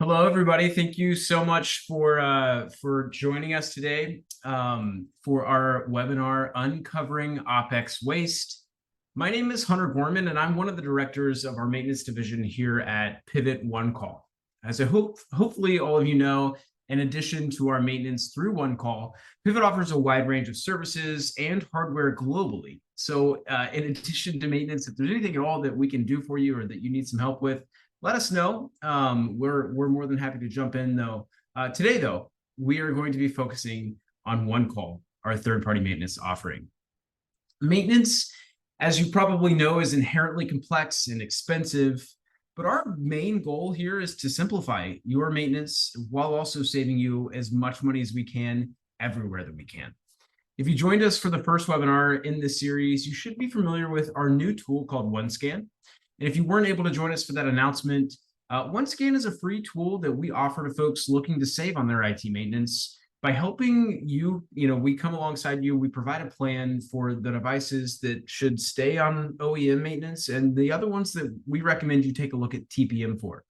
Hello, everybody. Thank you so much for joining us today for our webinar, Uncovering OpEx Waste. My name is Hunter Gorman, and I'm one of the directors of our maintenance division here at PivIT OneCall. As I hopefully all of you know, in addition to our maintenance through OneCall, PivIT offers a wide range of services and hardware globally. So in addition to maintenance, if there's anything at all that we can do for you or that you need some help with, let us know. We're more than happy to jump in though. Today though, we are going to be focusing on OneCall, our third-party maintenance offering. Maintenance, as you probably know, is inherently complex and expensive, but our main goal here is to simplify your maintenance while also saving you as much money as we can everywhere that we can. If you joined us for the first webinar in this series, you should be familiar with our new tool called OneScan. And if you weren't able to join us for that announcement, OneScan is a free tool that we offer to folks looking to save on their IT maintenance by helping you. We come alongside you. We provide a plan for the devices that should stay on OEM maintenance and the other ones that we recommend you take a look at TPM for.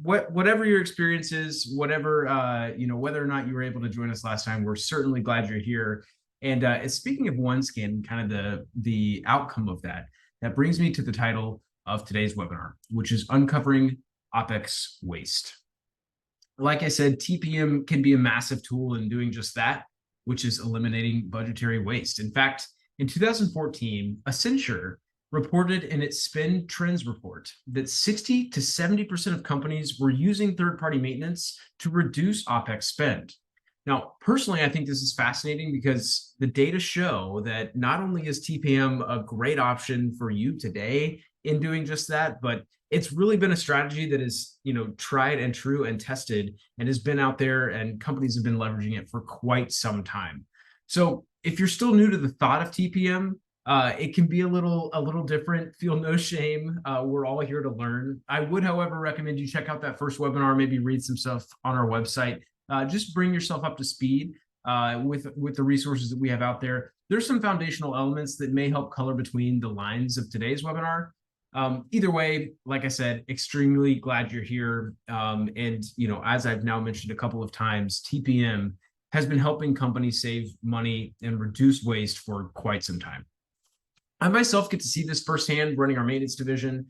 Whatever your experience is, whether or not you were able to join us last time, we're certainly glad you're here. And speaking of OneScan, kind of the outcome of that brings me to the title of today's webinar, which is Uncovering OpEx Waste. Like I said, TPM can be a massive tool in doing just that, which is eliminating budgetary waste. In fact, in 2014, Accenture reported in its Spend Trends report that 60 to 70% of companies were using third-party maintenance to reduce OpEx spend. Now, personally, I think this is fascinating because the data show that not only is TPM a great option for you today in doing just that, but it's really been a strategy that is, tried and true and tested and has been out there, and companies have been leveraging it for quite some time. So if you're still new to the thought of TPM, it can be a little different. Feel no shame. We're all here to learn. I would, however, recommend you check out that first webinar, maybe read some stuff on our website. Just bring yourself up to speed with the resources that we have out there. There's some foundational elements that may help color between the lines of today's webinar. Either way, like I said, extremely glad you're here. As I've now mentioned a couple of times, TPM has been helping companies save money and reduce waste for quite some time. I myself get to see this firsthand running our maintenance division.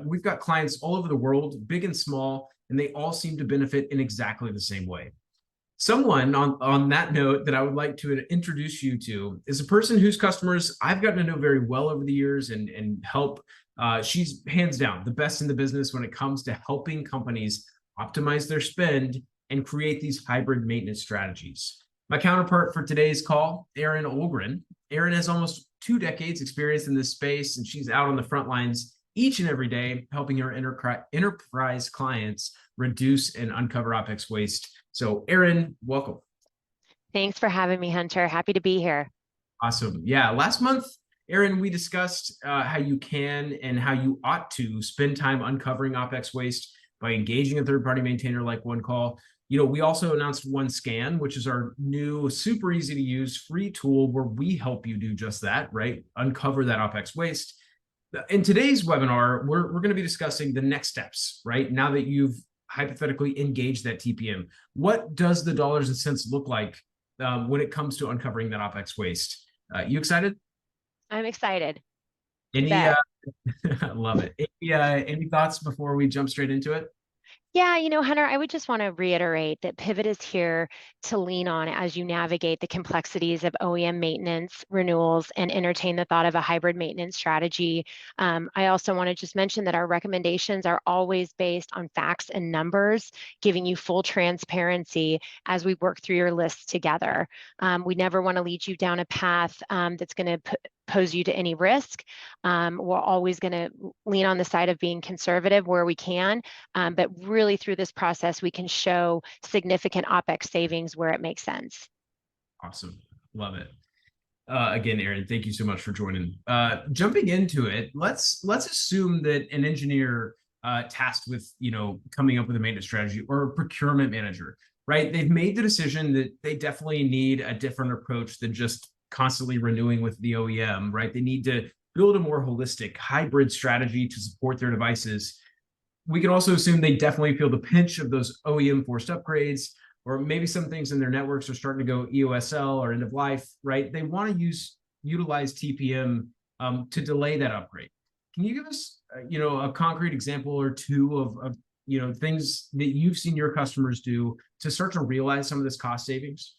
We've got clients all over the world, big and small, and they all seem to benefit in exactly the same way. Someone on that note that I would like to introduce you to is a person whose customers I've gotten to know very well over the years and help. She's hands down the best in the business when it comes to helping companies optimize their spend and create these hybrid maintenance strategies. My counterpart for today's call, Erin Ohlgren. Erin has almost 2 decades experience in this space, and she's out on the front lines each and every day, helping her enterprise clients reduce and uncover OpEx waste. So Erin, welcome. Thanks for having me, Hunter. Happy to be here. Awesome. Yeah, last month, Erin, we discussed how you can and how you ought to spend time uncovering OpEx waste by engaging a third-party maintainer like OneCall. We also announced OneScan, which is our new, super easy to use free tool where we help you do just that, right? Uncover that OpEx waste. In today's webinar, we're going to be discussing the next steps, right? Now that you've hypothetically engaged that TPM, what does the dollars and cents look like when it comes to uncovering that OpEx waste? You excited? I'm excited. I love it. Any thoughts before we jump straight into it? Yeah, Hunter, I would just want to reiterate that PivIT is here to lean on as you navigate the complexities of OEM maintenance, renewals, and entertain the thought of a hybrid maintenance strategy. I also want to just mention that our recommendations are always based on facts and numbers, giving you full transparency as we work through your lists together. We never want to lead you down a path that's going to pose you to any risk. We're always going to lean on the side of being conservative where we can, but really through this process, we can show significant OpEx savings where it makes sense. Awesome. Love it. Again, Erin, thank you so much for joining. Jumping into it, let's assume that an engineer tasked with coming up with a maintenance strategy, or a procurement manager, right? They've made the decision that they definitely need a different approach than just constantly renewing with the OEM, right? They need to build a more holistic hybrid strategy to support their devices. we can also assume they definitely feel the pinch of those OEM forced upgrades, or maybe some things in their networks are starting to go EOSL or end of life, right? They want to utilize TPM to delay that upgrade. Can you give us, a concrete example or two of things that you've seen your customers do to start to realize some of this cost savings?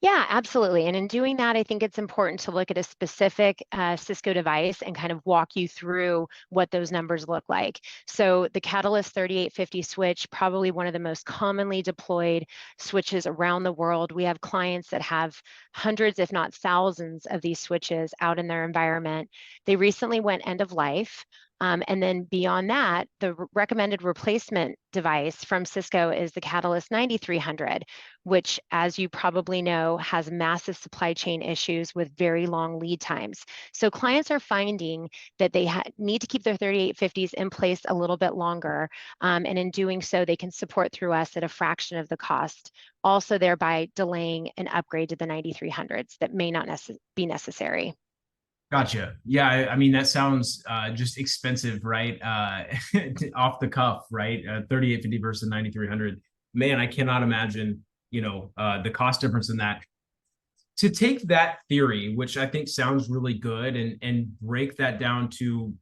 Yeah, absolutely. And in doing that, I think it's important to look at a specific Cisco device and kind of walk you through what those numbers look like. So the Catalyst 3850 switch, probably one of the most commonly deployed switches around the world. We have clients that have hundreds, if not thousands, of these switches out in their environment. They recently went end of life. And then beyond that, the recommended replacement device from Cisco is the Catalyst 9300, which, as you probably know, has massive supply chain issues with very long lead times. So clients are finding that they need to keep their 3850s in place a little bit longer. And in doing so, they can support through us at a fraction of the cost, also thereby delaying an upgrade to the 9300s that may not be necessary. Gotcha. Yeah, I mean that sounds just expensive, right? Off the cuff, right? 3850 versus 9300. Man, I cannot imagine, the cost difference in that. To take that theory, which I think sounds really good, and break that down to,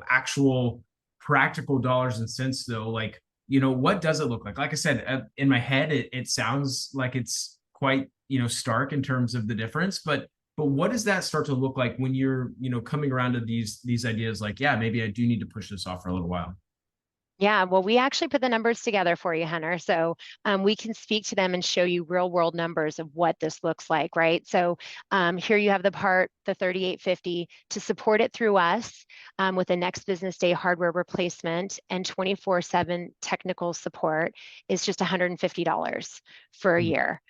actual practical dollars and cents, though, like, what does it look like? Like I said, in my head, it sounds like it's quite, stark in terms of the difference, but what does that start to look like when you're, coming around to these ideas like, yeah, maybe I do need to push this off for a little while? Yeah, well, we actually put the numbers together for you, Hunter. So we can speak to them and show you real world numbers of what this looks like, right? So here you have the 3850, to support it through us with a next business day hardware replacement and 24/7 technical support is just $150 for a Hmm. year.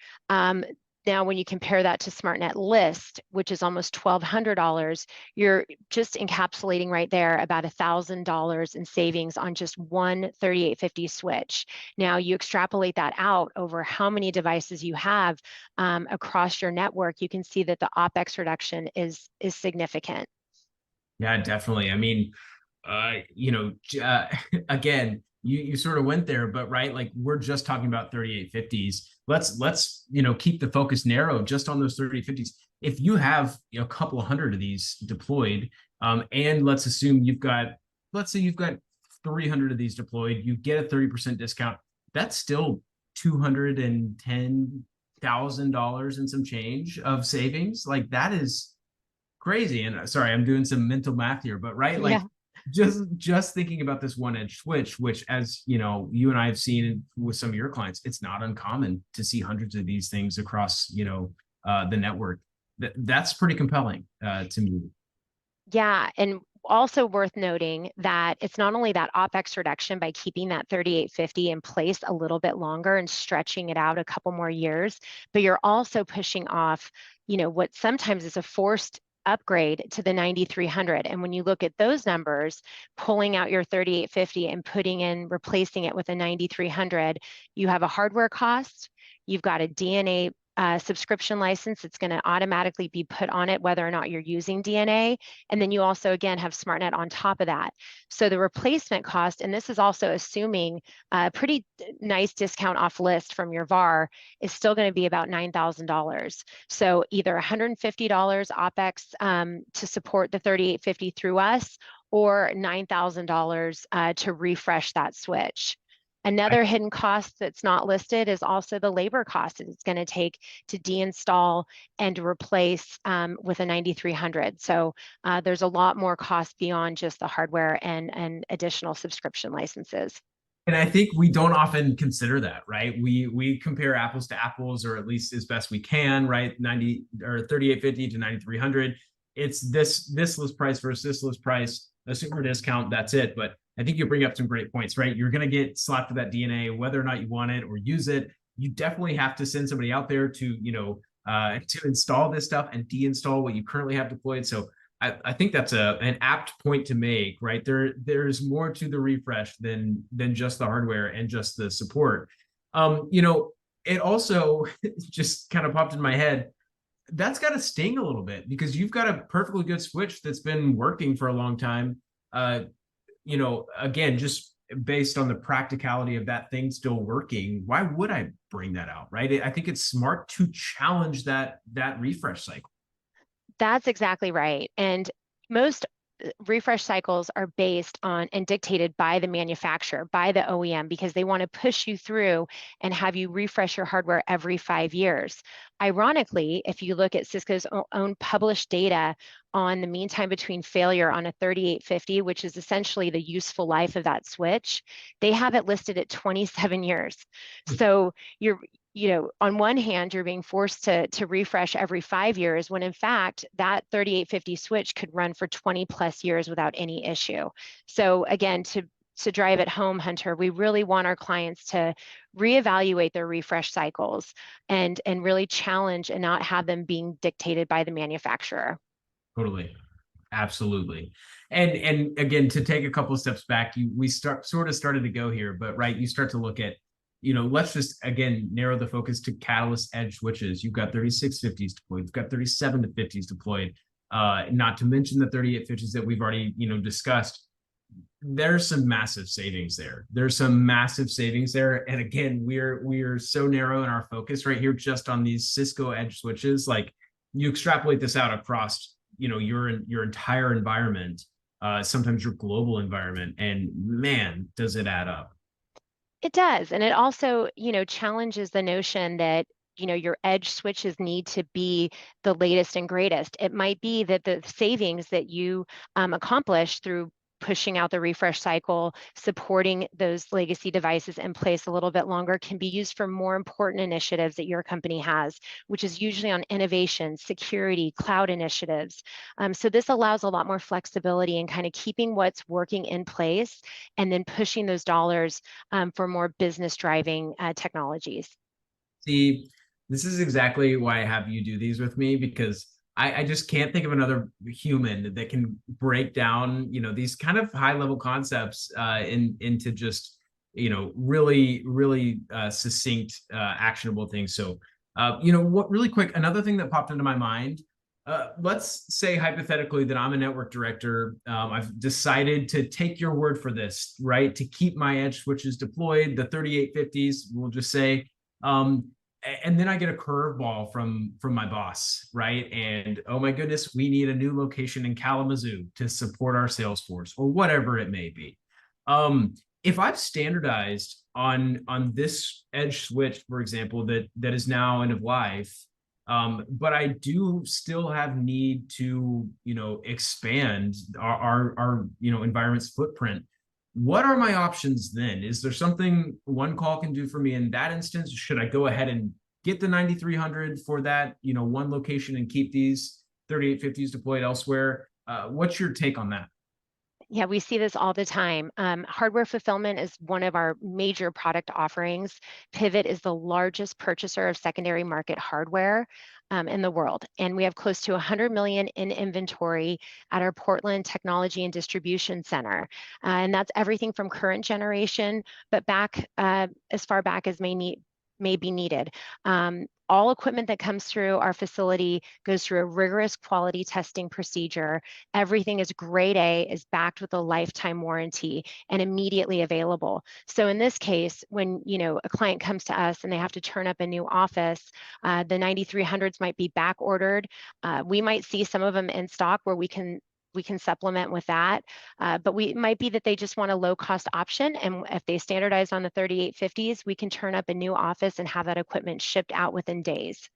Now, when you compare that to SmartNet List, which is almost $1,200, you're just encapsulating right there about $1,000 in savings on just one 3850 switch. Now, you extrapolate that out over how many devices you have across your network, you can see that the OpEx reduction is significant. Yeah, definitely. I mean, again, you sort of went there, but right, like we're just talking about 3850s. Let's keep the focus narrow just on those 3850s. If you have a couple of hundred of these deployed, and let's say you've got 300 of these deployed, you get a 30% discount. That's still $210,000 and some change of savings. Like that is crazy. And sorry, I'm doing some mental math here, but right, like Yeah. just thinking about this one edge switch, which, as you and I have seen with some of your clients, it's not uncommon to see hundreds of these things across the network. That's pretty compelling to me. Yeah, and also worth noting that it's not only that OpEx reduction by keeping that 3850 in place a little bit longer and stretching it out a couple more years, but you're also pushing off, what sometimes is a forced upgrade to the 9300. And when you look at those numbers, pulling out your 3850 and replacing it with a 9300, you have a hardware cost, you've got a DNA subscription license. It's going to automatically be put on it whether or not you're using DNA. And then you also, again, have SmartNet on top of that. So the replacement cost, and this is also assuming a pretty nice discount off list from your VAR, is still going to be about $9,000. So either $150 OpEx to support the 3850 through us, or $9,000 to refresh that switch. Another hidden cost that's not listed is also the labor cost that it's going to take to deinstall and replace with a 9300. So there's a lot more cost beyond just the hardware and additional subscription licenses. And I think we don't often consider that, right? We compare apples to apples, or at least as best we can, right? 3850 to 9300. It's this list price versus this list price, a super discount, that's it. But I think you bring up some great points, right? You're going to get slapped with that DNA, whether or not you want it or use it. You definitely have to send somebody out there to to install this stuff and deinstall what you currently have deployed. So I think that's an apt point to make, right? There's more to the refresh than just the hardware and just the support. It also just kind of popped in my head. That's got to sting a little bit because you've got a perfectly good switch that's been working for a long time. Again, just based on the practicality of that thing still working, why would I bring that out, right? I think it's smart to challenge that refresh cycle. That's exactly right. And most refresh cycles are based on and dictated by the manufacturer, by the OEM, because they want to push you through and have you refresh your hardware every 5 years. Ironically, if you look at Cisco's own published data on the mean time between failure on a 3850, which is essentially the useful life of that switch, they have it listed at 27 years. So you're on one hand, you're being forced to refresh every 5 years, when in fact, that 3850 switch could run for 20 plus years without any issue. So again, to drive it home, Hunter, we really want our clients to reevaluate their refresh cycles and really challenge and not have them being dictated by the manufacturer. Totally. Absolutely. And again, to take a couple of steps back, we sort of started to go here, but right, you start to look at, let's just again narrow the focus to Catalyst edge switches. You've got 3650s deployed, you've got 3750s deployed, not to mention the 3850s that we've already, discussed. There's some massive savings there. And again, we're so narrow in our focus right here just on these Cisco edge switches. Like, you extrapolate this out across your entire environment, sometimes your global environment, and man, does it add up. It does. And it also, challenges the notion that, your edge switches need to be the latest and greatest. It might be that the savings that you accomplish through pushing out the refresh cycle, supporting those legacy devices in place a little bit longer, can be used for more important initiatives that your company has, which is usually on innovation, security, cloud initiatives. So this allows a lot more flexibility in kind of keeping what's working in place and then pushing those dollars for more business driving technologies. See, this is exactly why I have you do these with me, because I just can't think of another human that can break down, these kind of high level concepts into just, really, really succinct, actionable things. So, what really quick, another thing that popped into my mind, let's say hypothetically that I'm a network director. I've decided to take your word for this, right? To keep my edge switches deployed, the 3850s, we'll just say, and then I get a curveball from my boss, right? And oh my goodness, we need a new location in Kalamazoo to support our sales force, or whatever it may be. If I've standardized on this edge switch, for example, that is now end of life, but I do still have need to expand our environment's footprint. What are my options then? Is there something OneCall can do for me in that instance? Should I go ahead and get the 9300 for that, one location, and keep these 3850s deployed elsewhere? What's your take on that? Yeah, we see this all the time. Hardware fulfillment is one of our major product offerings. PivIT is the largest purchaser of secondary market hardware in the world. And we have close to 100 million in inventory at our Portland Technology and Distribution Center. And that's everything from current generation, but back as far back as may be needed. All equipment that comes through our facility goes through a rigorous quality testing procedure. Everything is grade A, is backed with a lifetime warranty, and immediately available. So in this case, when a client comes to us and they have to turn up a new office, the 9300s might be back ordered. We might see some of them in stock where we can supplement with that, but it might be that they just want a low-cost option, and if they standardize on the 3850s, we can turn up a new office and have that equipment shipped out within days.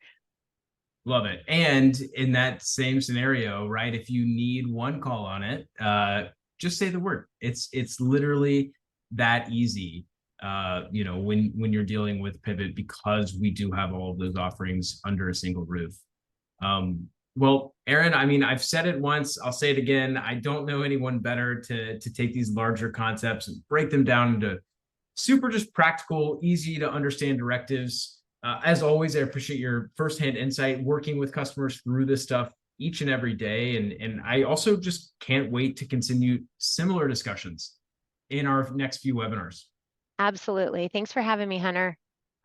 Love it. And in that same scenario, right, if you need OneCall on it, just say the word. It's literally that easy. When you're dealing with PivIT, because we do have all of those offerings under a single roof. Well, Erin, I mean, I've said it once, I'll say it again. I don't know anyone better to take these larger concepts and break them down into super just practical, easy to understand directives. As always, I appreciate your firsthand insight working with customers through this stuff each and every day. And I also just can't wait to continue similar discussions in our next few webinars. Absolutely. Thanks for having me, Hunter.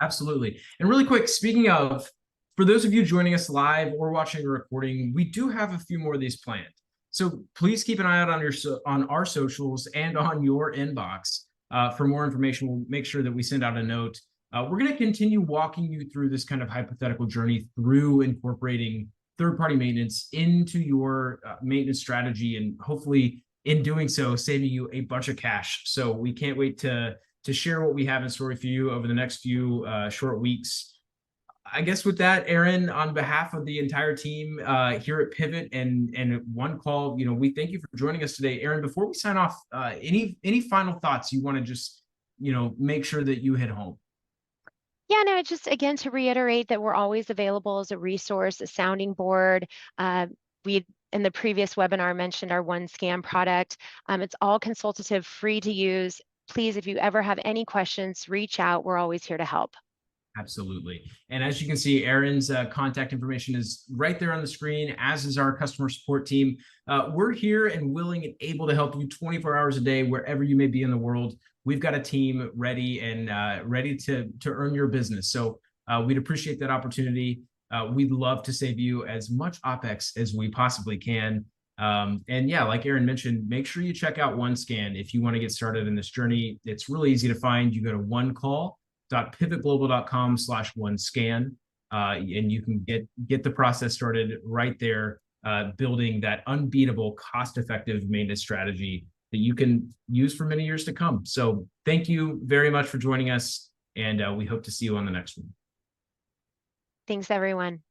Absolutely. And really quick, speaking of, for those of you joining us live or watching a recording, we do have a few more of these planned. So please keep an eye out on our socials and on your inbox. For more information, we'll make sure that we send out a note. We're going to continue walking you through this kind of hypothetical journey through incorporating third-party maintenance into your maintenance strategy, and hopefully in doing so, saving you a bunch of cash. So we can't wait to share what we have in store for you over the next few short weeks. I guess with that, Erin, on behalf of the entire team here at PivIT and OneCall, we thank you for joining us today. Erin, before we sign off, any final thoughts you want to just make sure that you hit home? Yeah, no, just again to reiterate that we're always available as a resource, a sounding board. We in the previous webinar mentioned our OneScan product. It's all consultative, free to use. Please, if you ever have any questions, reach out. We're always here to help. Absolutely. And as you can see, Erin's contact information is right there on the screen, as is our customer support team. We're here and willing and able to help you 24 hours a day, wherever you may be in the world. We've got a team ready and ready to earn your business. So we'd appreciate that opportunity. We'd love to save you as much OpEx as we possibly can. And yeah, like Erin mentioned, make sure you check out OneScan if you want to get started in this journey. It's really easy to find. You go to onecall.pivotglobal.com/OneScan, and you can get the process started right there, building that unbeatable, cost-effective maintenance strategy that you can use for many years to come. So thank you very much for joining us, and we hope to see you on the next one. Thanks, everyone.